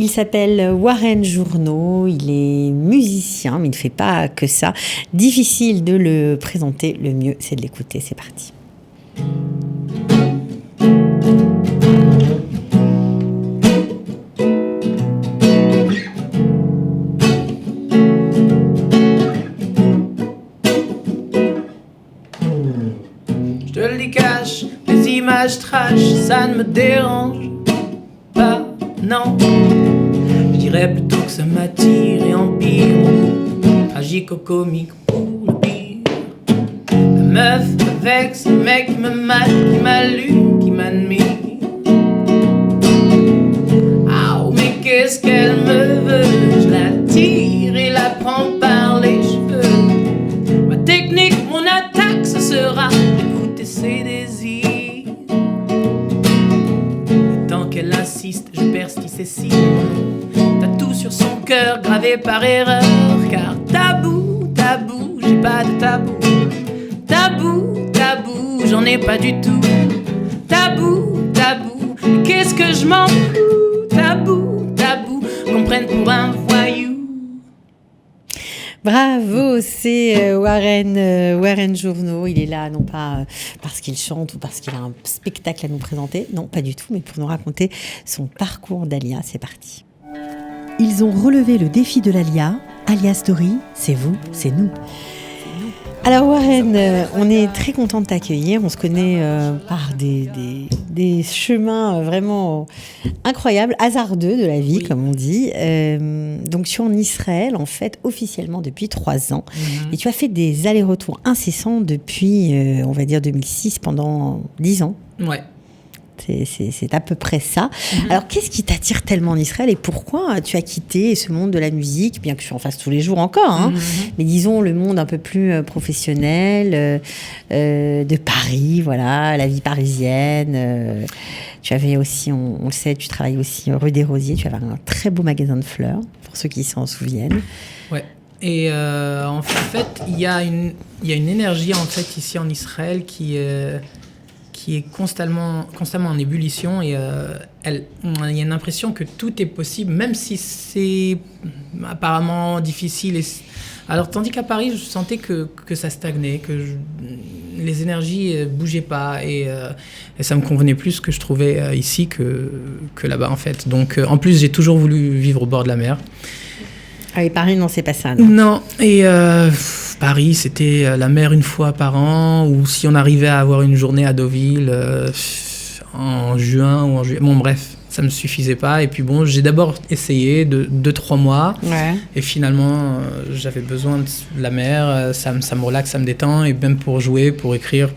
Il s'appelle Warren Journeau, il est musicien, mais il ne fait pas que ça. Difficile de le présenter, le mieux c'est de l'écouter, c'est parti. Je te les cache, les images trash, ça ne me dérange pas, non. Je dirais plutôt que ça m'attire et empire, tragico-comique pour le pire. La meuf avec ce mec qui me mate, qui m'allume, qui m'admire. Ah, oh, mais qu'est-ce qu'elle me veut? Je la tire et la prends par les cheveux. Ma technique, mon attaque, ce sera d'écouter ses désirs. Et tant qu'elle insiste, je persiste et si tatou sur son cœur, gravé par erreur. Car tabou, tabou, j'ai pas de tabou. Tabou, tabou, j'en ai pas du tout. Tabou, tabou, qu'est-ce que je m'en fous. Tabou, tabou, qu'on prenne pour un voyou. Bravo, c'est Warren Journeau. Il est là non pas parce qu'il chante ou parce qu'il a un spectacle à nous présenter, non pas du tout, mais pour nous raconter son parcours d'Alia. C'est parti. Ils ont relevé le défi de l'Alia. Alia Story, c'est vous, c'est nous. Alors Warren, on est très content de t'accueillir. On se connaît par des chemins vraiment incroyables, hasardeux de la vie, oui, comme on dit. Donc tu es en Israël, en fait, officiellement depuis 3 ans. Et tu as fait des allers-retours incessants depuis, on va dire, 2006, pendant 10 ans. Ouais. C'est à peu près ça. Alors, qu'est-ce qui t'attire tellement en Israël et pourquoi tu as quitté ce monde de la musique, bien que tu en fasses tous les jours encore, hein, mais disons le monde un peu plus professionnel de Paris, voilà, la vie parisienne. Tu avais aussi, on le sait, tu travailles aussi rue des Rosiers, tu avais un très beau magasin de fleurs, pour ceux qui s'en souviennent. Ouais. Et en fait, il y a une énergie en fait ici en Israël qui est constamment en ébullition et il y a une impression que tout est possible, même si c'est apparemment difficile. Alors, tandis qu'à Paris, je sentais que ça stagnait, que les énergies bougeaient pas et ça me convenait plus ce que je trouvais ici que là-bas, en fait. Donc, en plus, j'ai toujours voulu vivre au bord de la mer. Ah oui, Paris, non, c'est pas ça. Non, et Paris, c'était la mer une fois par an, ou si on arrivait à avoir une journée à Deauville en juin ou en juillet. Bon, bref, ça me suffisait pas. Et puis bon, j'ai d'abord essayé 2-3 mois. Ouais. Et finalement, j'avais besoin de la mer. Ça me relaxe, ça me détend. Et même pour jouer, pour écrire,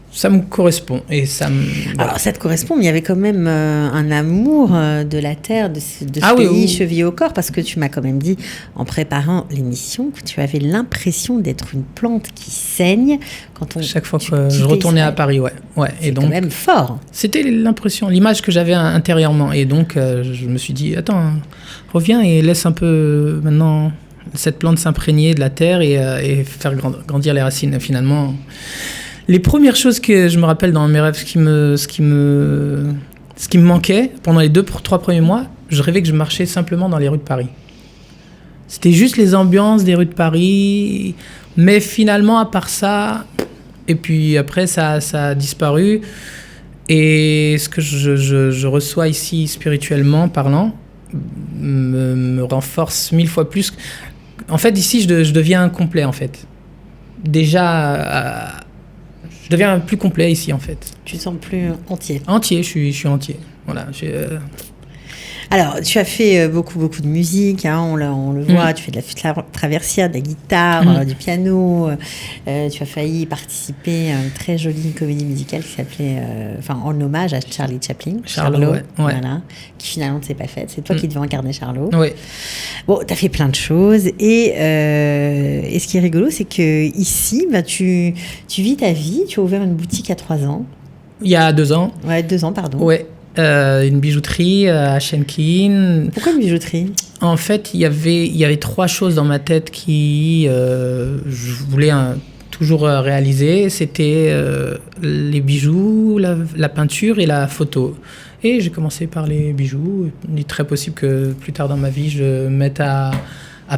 ça me correspond. Et ça me... Alors, ça te correspond, mais il y avait quand même un amour de la terre, de ce pays, oui. Chevillé au corps, parce que tu m'as quand même dit, en préparant l'émission, que tu avais l'impression d'être une plante qui saigne chaque fois que je retournais à Paris, ouais. C'est donc, quand même fort. C'était l'impression, l'image que j'avais intérieurement. Et donc, je me suis dit, attends, reviens et laisse un peu, maintenant, cette plante s'imprégner de la terre et faire grandir les racines, finalement. Les premières choses que je me rappelle dans mes rêves, ce qui me manquait pendant les 2-3 premiers mois, je rêvais que je marchais simplement dans les rues de Paris. C'était juste les ambiances des rues de Paris, mais finalement, à part ça, et puis après, ça a disparu. Et ce que je reçois ici, spirituellement parlant, me renforce 1000 fois plus. En fait, ici, je deviens complet, en fait. Déjà... je deviens plus complet ici, en fait. Tu te sens plus entier. Entier, je suis entier. Voilà. Alors, tu as fait beaucoup de musique, hein, on le voit, tu fais de la traversière, de la guitare, du piano. Tu as failli participer à une très jolie comédie musicale qui s'appelait, en hommage à Charlie Chaplin. Charlot, ouais. Voilà, qui finalement ne s'est pas faite. C'est toi qui devais incarner Charlot. Oui. Bon, tu as fait plein de choses. Et ce qui est rigolo, c'est qu'ici, tu vis ta vie. Tu as ouvert une boutique à 3 ans. Il y a 2 ans. Ouais, 2 ans, pardon. Ouais. Une bijouterie à Schenkin. Pourquoi une bijouterie ? En fait, il y avait 3 choses dans ma tête qui je voulais toujours réaliser. C'était les bijoux, la peinture et la photo. Et j'ai commencé par les bijoux. Il est très possible que plus tard dans ma vie, je me mette à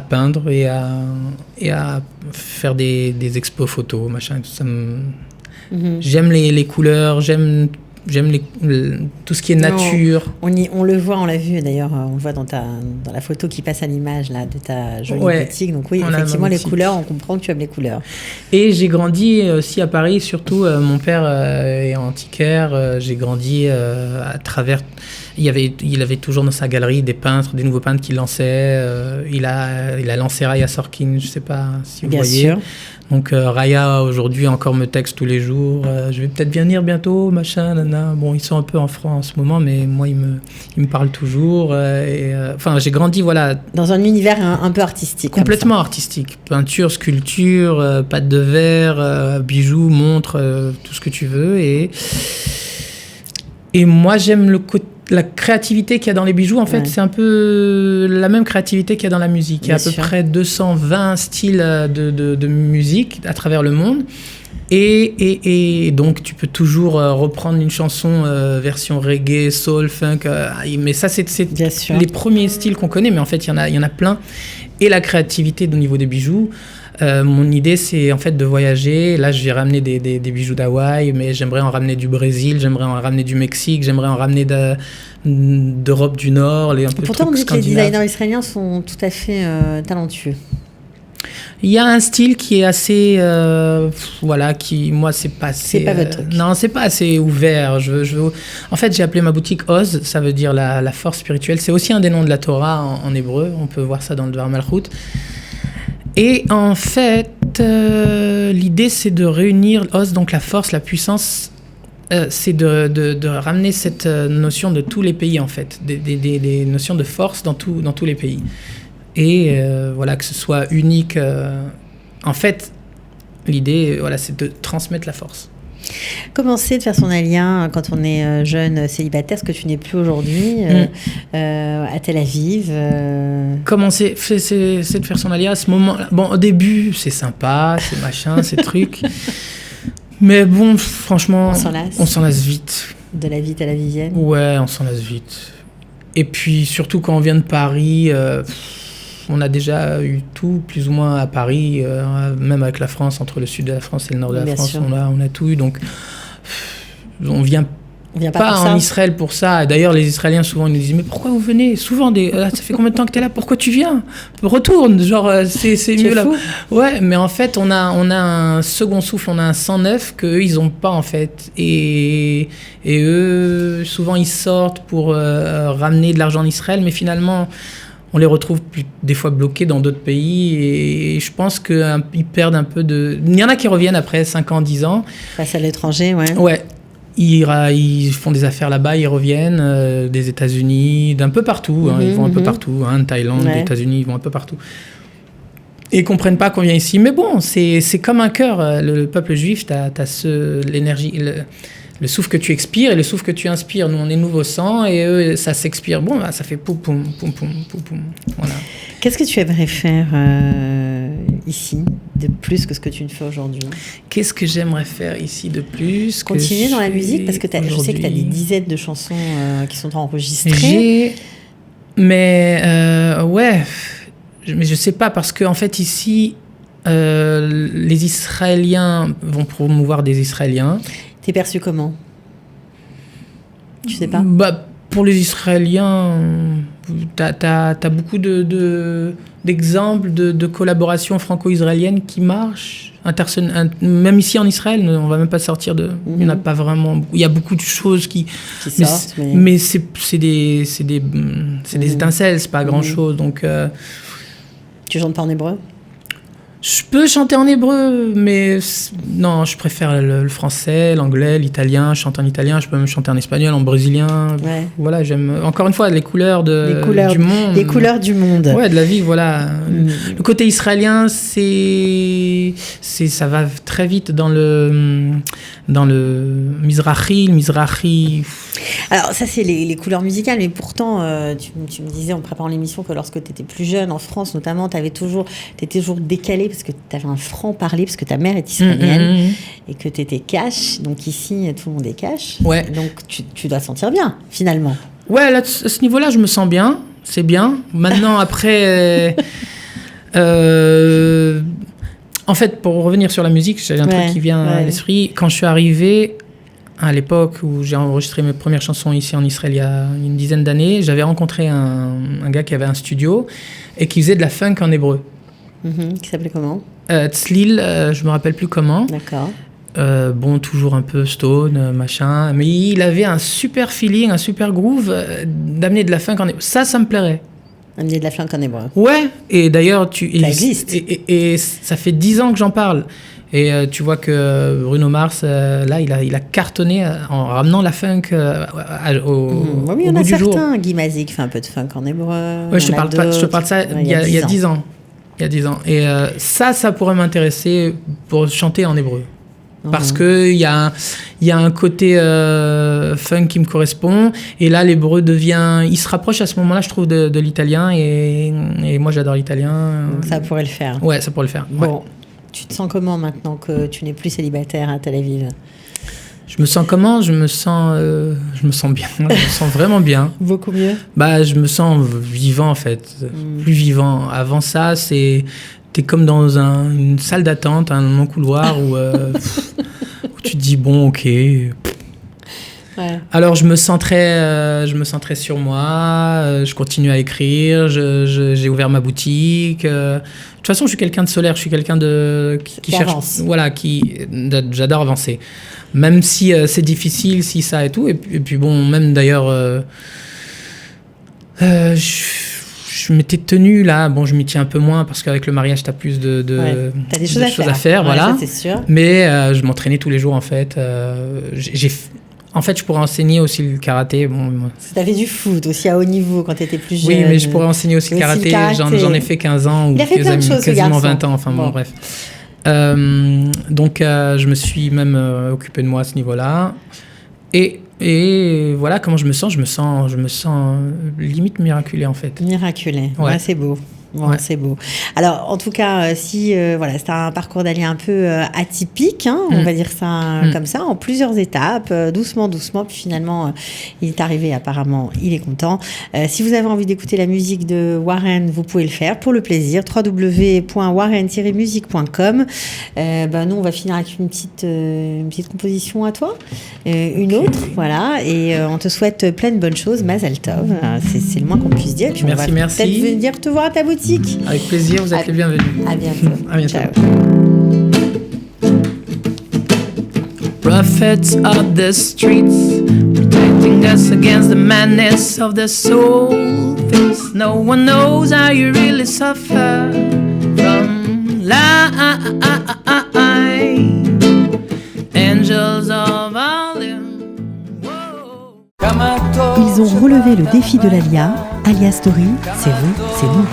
peindre et à faire des expos photos, machin. J'aime les couleurs, j'aime tout ce qui est nature. On le voit, on l'a vu d'ailleurs, on le voit dans la photo qui passe à l'image là, de ta jolie boutique. Donc oui, effectivement, les couleurs, on comprend que tu aimes les couleurs. Et j'ai grandi aussi à Paris, surtout mon père est antiquaire, j'ai grandi à travers... Il avait toujours dans sa galerie des nouveaux peintres qu'il lançait. Il a lancé Raya Sorkin, je ne sais pas si vous voyez. Bien sûr. Donc Raya aujourd'hui encore me texte tous les jours. Je vais peut-être venir bientôt, machin, nana. Bon, ils sont un peu en France en ce moment, mais moi il me parle toujours. Enfin, j'ai grandi dans un univers un peu artistique. Complètement artistique. Peinture, sculpture, pâte de verre, bijoux, montres, tout ce que tu veux. Et moi j'aime la créativité qu'il y a dans les bijoux, en fait, c'est un peu la même créativité qu'il y a dans la musique. Il y a à peu près 220 styles de musique à travers le monde. Et donc, tu peux toujours reprendre une chanson version reggae, soul, funk. Mais ça, c'est les premiers styles qu'on connaît. Mais en fait, il y en a plein. Et la créativité au niveau des bijoux. Mon idée, c'est en fait de voyager. Là, je vais ramener des bijoux d'Hawaï, mais j'aimerais en ramener du Brésil, j'aimerais en ramener du Mexique, j'aimerais en ramener d'Europe du Nord. Pourtant, on dit que les designers israéliens sont tout à fait talentueux. Il y a un style qui est assez, qui moi c'est pas assez. C'est pas votre truc. Non, c'est pas assez ouvert. En fait, j'ai appelé ma boutique Oz, ça veut dire la force spirituelle. C'est aussi un des noms de la Torah en hébreu. On peut voir ça dans le Dvar Malchut. Et en fait, l'idée, c'est de réunir Oz, donc la force, la puissance, c'est de ramener cette notion de tous les pays, en fait, des notions de force dans tous les pays. Et que ce soit unique. En fait, l'idée, c'est de transmettre la force. Comment c'est de faire son alien quand on est jeune célibataire, ce que tu n'es plus aujourd'hui, à Tel Aviv Comment c'est de faire son alien à ce moment-là? Bon, au début, c'est sympa, c'est machin, c'est truc. Mais bon, franchement, on s'en lasse vite. De la vie tel-avivienne? Ouais, on s'en lasse vite. Et puis, surtout quand on vient de Paris... on a déjà eu tout, plus ou moins, à Paris, même avec la France, entre le sud de la France et le nord de la France, on a tout eu. Donc, on vient pas en Israël pour ça. D'ailleurs, les Israéliens, souvent, ils nous disent « Mais pourquoi vous venez ?» Souvent, ça fait combien de temps que tu es là? Pourquoi tu viens? Retourne, genre, c'est mieux là. Ouais, mais en fait, on a un second souffle, on a un sang neuf qu'eux, ils n'ont pas, en fait. Et eux, souvent, ils sortent pour ramener de l'argent en Israël, mais finalement... on les retrouve des fois bloqués dans d'autres pays et je pense qu'ils perdent un peu de... Il y en a qui reviennent après 5 ans, 10 ans. Face à l'étranger, ouais. Ouais. Ils font des affaires là-bas, ils reviennent des États-Unis, d'un peu partout. Ils vont un peu partout, de Thaïlande, des États-Unis, ils vont un peu partout. Et ils ne comprennent pas qu'on vient ici. Mais bon, c'est comme un cœur. Le peuple juif, tu as l'énergie... Le souffle que tu expires et le souffle que tu inspires. Nous, on est nouveau sang et eux, ça s'expire. Bon, ça fait poum, poum, poum, poum, poum, poum. Voilà. Qu'est-ce que tu aimerais faire ici de plus que ce que tu ne fais aujourd'hui? Qu'est-ce que j'aimerais faire ici de plus? Continuer dans la musique, parce que je sais que tu as des dizaines de chansons qui sont enregistrées. Mais je sais pas, parce qu'en fait, ici, les Israéliens vont promouvoir des Israéliens. T'es perçu comment? Tu sais pas? Pour les Israéliens, t'as beaucoup d'exemples de collaborations franco-israéliennes qui marchent. Même ici en Israël, on va même pas sortir de... Il n'y en a pas vraiment... Il y a beaucoup de choses qui sortent. Mais c'est des étincelles, c'est pas grand-chose. Donc, tu chantes pas en hébreu? Je peux chanter en hébreu, mais non, je préfère le français, l'anglais, l'italien. Je chante en italien, je peux même chanter en espagnol, en brésilien. Ouais. Voilà, j'aime encore une fois les couleurs du monde. Les couleurs du monde. Ouais, de la vie, voilà. Le côté israélien, ça va très vite dans le Mizrahi. Alors ça, c'est les couleurs musicales, mais pourtant, tu me disais en préparant l'émission que lorsque tu étais plus jeune, en France notamment, t'étais toujours décalé parce que tu avais un franc-parler, parce que ta mère est israélienne et que tu étais cash. Donc ici, tout le monde est cash. Ouais. Donc tu dois te sentir bien, finalement. Ouais, là, à ce niveau-là, je me sens bien. C'est bien. Maintenant, après... en fait, pour revenir sur la musique, j'ai un truc qui vient à l'esprit. Quand je suis arrivé, à l'époque où j'ai enregistré mes premières chansons ici en Israël, il y a une dizaine d'années, j'avais rencontré un gars qui avait un studio et qui faisait de la funk en hébreu. Qui s'appelait comment ? Tzlil, je me rappelle plus comment. D'accord. Bon, toujours un peu stone, machin. Mais il avait un super feeling, un super groove d'amener de la funk en hébreu. Ça me plairait. Amener de la funk en hébreu. Ouais, et d'ailleurs, ça existe. Et ça fait 10 ans que j'en parle. Et tu vois que Bruno Mars, là, il a cartonné en ramenant la funk au il y en bout a du jour. certains. Guy Mazik fait un peu de funk en hébreu. Ouais, je te parle de ça il y a 10 ans. Il y a 10 ans. Et ça pourrait m'intéresser pour chanter en hébreu. Parce qu'il y a un côté funk qui me correspond. Et là, l'hébreu il se rapproche à ce moment-là, je trouve, de l'italien. Et moi, j'adore l'italien. Donc ça pourrait le faire. Ouais, ça pourrait le faire. Bon, ouais. Tu te sens comment maintenant que tu n'es plus célibataire à Tel Aviv ? Je me sens comment ? Je me sens bien. Je me sens vraiment bien. Beaucoup mieux ? Bah, je me sens vivant, en fait. Plus vivant. Avant ça, t'es comme dans une salle d'attente, un long couloir où tu te dis bon, ok. Ouais. Alors je me sens très sur moi. Je continue à écrire. J'ai ouvert ma boutique. De toute façon, je suis quelqu'un de solaire. Je suis quelqu'un qui cherche. Avance. Voilà, j'adore avancer. Même si c'est difficile, si ça et tout. Et puis bon, même d'ailleurs. Je m'étais tenue là, bon je m'y tiens un peu moins parce qu'avec le mariage t'as plus de t'as des choses à faire, voilà. Ça, c'est sûr. Mais je m'entraînais tous les jours en fait. En fait je pourrais enseigner aussi le karaté. Bon, t'avais du foot aussi à haut niveau quand t'étais plus jeune. Oui, mais je pourrais enseigner aussi le karaté. J'en ai fait 15 ans ou quasiment 20 ans, enfin bon bref. Donc je me suis même occupé de moi à ce niveau-là. Et voilà comment je me sens. Je me sens limite miraculé en fait. Miraculé, ouais, c'est beau. Bon, ouais. C'est beau. Alors, en tout cas, si c'est un parcours d'Alia un peu atypique, hein, on va dire ça comme ça, en plusieurs étapes, doucement, puis finalement, il est arrivé. Apparemment, il est content. Si vous avez envie d'écouter la musique de Warren, vous pouvez le faire pour le plaisir. www.warren-music.com. Nous, on va finir avec une petite composition à toi, une autre, voilà. Et on te souhaite plein de bonnes choses, Mazal Tov. C'est le moins qu'on puisse dire. Et puis merci. Peut-être venir te voir à ta boutique. Avec plaisir, vous êtes les bienvenus. À bientôt. À bientôt. Ciao. Prophets of the streets, protecting us against the madness of the soul. No one knows how you really suffer from life. Angels of Olive. Ils ont relevé le défi de l'Alia. Alia Story, c'est vous, c'est nous.